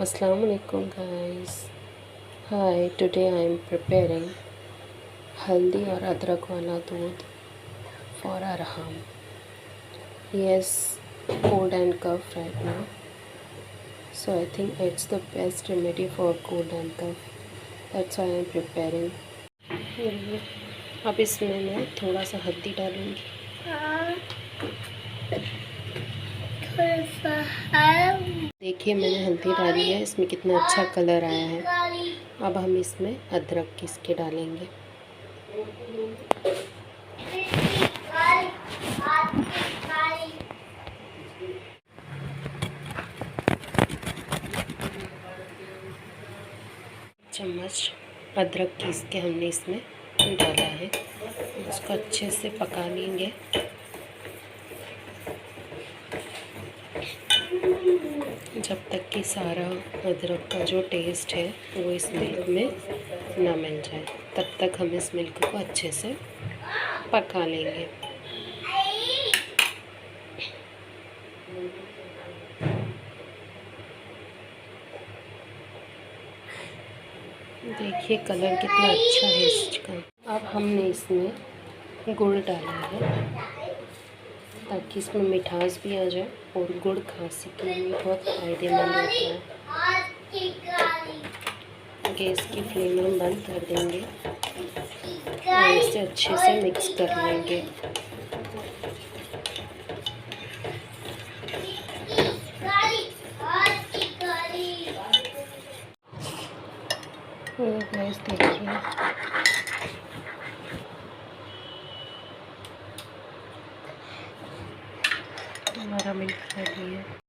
Assalamualaikum guys. Hi, today I am preparing हल्दी और अदरक वाला दूध for Arham. He has cold and cough right now, so I think it's the best remedy for cold and cough. That's why I am preparing. अब इसमें मैं थोड़ा सा हल्दी डालूंगी। देखिए मैंने हल्दी डाली है, इसमें कितना अच्छा कलर आया है। अब हम इसमें अदरक घिस के डालेंगे। चम्मच अदरक घिस के हमने इसमें डाला है, उसको अच्छे से पका लेंगे। जब तक कि सारा अदरक का जो टेस्ट है वो इस मिल्क में ना मिल जाए, तब तक हम इस मिल्क को अच्छे से पका लेंगे। देखिए कलर कितना अच्छा है इसका। अब हमने इसमें गुड़ डाला है ताकि इसमें मिठास भी आ जाए, और गुड़ खांसी के लिए बहुत फ़ायदेमंद होता है। गैस की फ्लेम हम बंद कर देंगे और इसे अच्छे से मिक्स कर लेंगे।